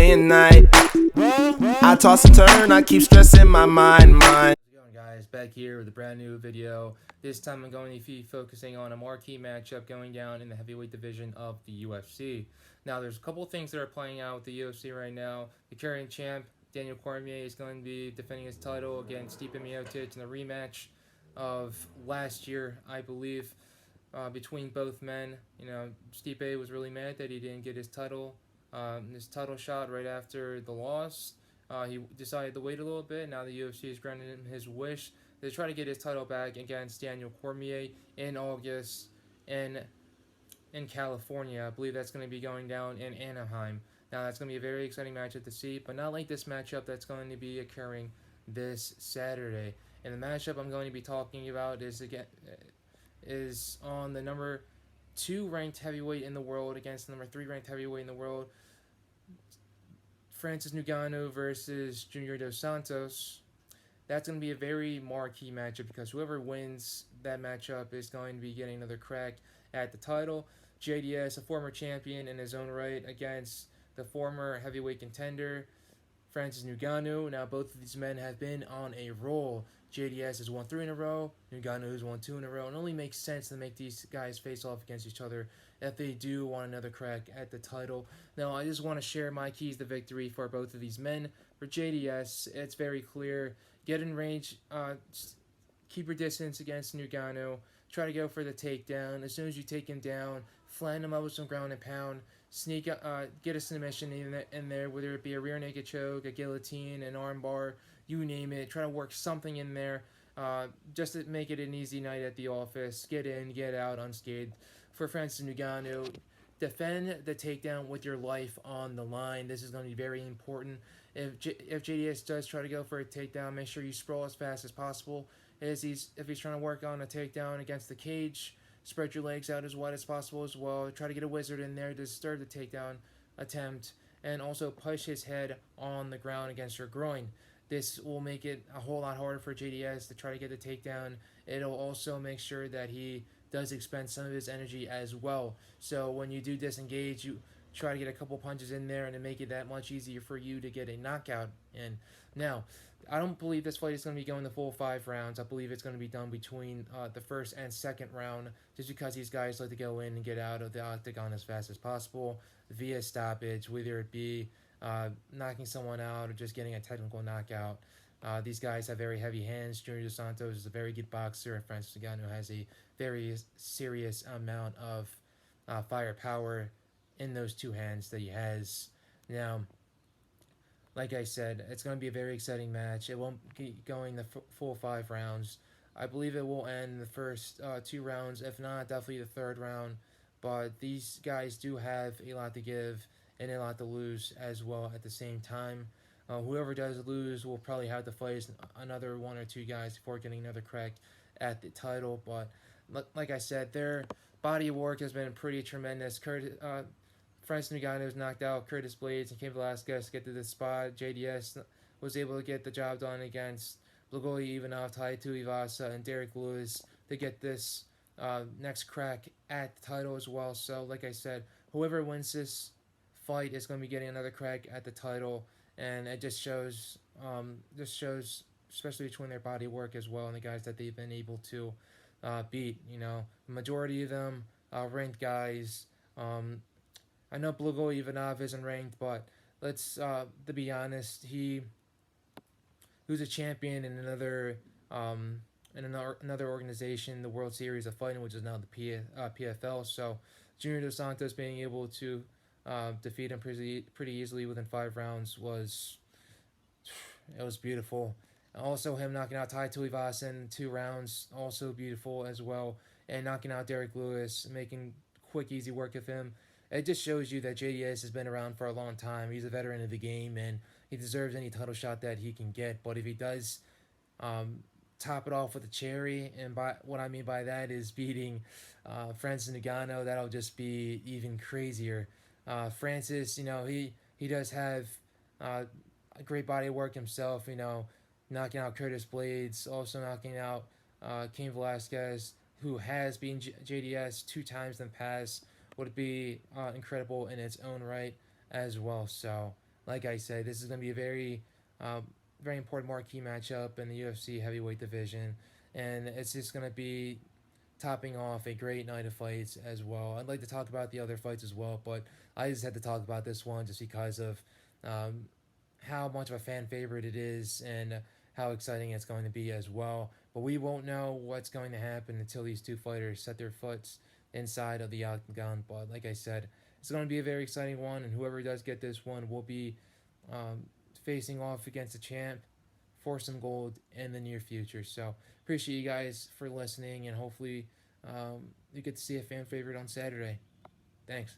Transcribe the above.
day and night. I toss and turn, I keep stressing my mind. How's it going, guys? Back here with a brand new video. This time I'm going to be focusing on a marquee matchup going down in the heavyweight division of the UFC. Now, there's a couple of things that are playing out with the UFC right now. The current champ, Daniel Cormier, is going to be defending his title against Stipe Miocic in a rematch of last year, I believe, between both men. You know, Stipe was really mad that he didn't get his title shot right after the loss. He decided to wait a little bit. Now the UFC has granted him his wish to try to get his title back against Daniel Cormier in August in California. I believe that's going to be going down in Anaheim. Now that's going to be a very exciting matchup to see, but not like this matchup that's going to be occurring this Saturday. And the matchup I'm going to be talking about is on the number 2 ranked heavyweight in the world against the number 3 ranked heavyweight in the world, Francis Ngannou versus Junior Dos Santos. That's going to be a very marquee matchup because whoever wins that matchup is going to be getting another crack at the title. JDS, a former champion in his own right, against the former heavyweight contender, Francis Ngannou. Now, both of these men have been on a roll. JDS has won 3 in a row. Ngannou has won 2 in a row. It only makes sense to make these guys face off against each other if they do want another crack at the title. Now, I just want to share my keys to victory for both of these men. For JDS, it's very clear. Get in range. Keep your distance against Ngannou. Try to go for the takedown. As soon as you take him down, flatten him up with some ground and pound. Sneak, get a submission in there, whether it be a rear naked choke, a guillotine, an armbar, you name it. Try to work something in there just to make it an easy night at the office. Get in, get out unscathed. For Francis Ngannou, defend the takedown with your life on the line. This is going to be very important. If JDS does try to go for a takedown, make sure you sprawl as fast as possible. If he's trying to work on a takedown against the cage, spread your legs out as wide as possible as well. Try to get a wizard in there to disturb the takedown attempt, and also push his head on the ground against your groin. This will make it a whole lot harder for JDS to try to get the takedown. It'll also make sure that he does expend some of his energy as well. So when you do disengage, you try to get a couple punches in there and to make it that much easier for you to get a knockout in. Now, I don't believe this fight is going to be going the full 5 rounds. I believe it's going to be done between the first and second round, just because these guys like to go in and get out of the octagon as fast as possible via stoppage, whether it be knocking someone out or just getting a technical knockout. These guys have very heavy hands. Junior Dos Santos is a very good boxer, and Francis Cigano has a very serious amount of firepower in those 2 hands that he has. Now, like I said, it's going to be a very exciting match. It won't be going the full 5 rounds. I believe it will end the first 2 rounds, if not, definitely the 3rd round. But these guys do have a lot to give and a lot to lose as well at the same time. Whoever does lose will probably have to fight another 1 or 2 guys before getting another crack at the title. But like I said, their body of work has been pretty tremendous. Francis Ngannou was knocked out Curtis Blades and Cain Velasquez to get to this spot. JDS was able to get the job done against Blagoy Ivanov, Taito Ivasa, and Derek Lewis to get this next crack at the title as well. So, like I said, whoever wins this fight is going to be getting another crack at the title, and it just shows, especially between their body work as well and the guys that they've been able to beat. You know, the majority of them ranked guys. I know Blagoy Ivanov isn't ranked, but let's to be honest, he was a champion in another organization, the World Series of Fighting, which is now the PFL. So Junior Dos Santos being able to defeat him pretty easily within 5 rounds was beautiful. Also, him knocking out Taito Ivasa in 2 rounds, also beautiful as well, and knocking out Derek Lewis, making quick, easy work of him. It just shows you that JDS has been around for a long time. He's a veteran of the game, and he deserves any title shot that he can get. But if he does top it off with a cherry, and what I mean by that is beating Francis Ngannou, that'll just be even crazier. Francis, you know, he does have a great body of work himself, you know, knocking out Curtis Blades, also knocking out Cain Velasquez, who has beaten JDS 2 times in the past. Would be incredible in its own right as well. So like I said, this is going to be a um, very important marquee matchup in the UFC heavyweight division, and it's just going to be topping off a great night of fights as well. I'd like to talk about the other fights as well, but I just had to talk about this one just because of um, how much of a fan favorite it is and how exciting it's going to be as well. But we won't know what's going to happen until these two fighters set their foots inside of the octagon. But like I said, it's going to be a very exciting one, and whoever does get this one will be um, facing off against the champ for some gold in the near future. So appreciate you guys for listening, and hopefully you get to see a fan favorite on Saturday. Thanks.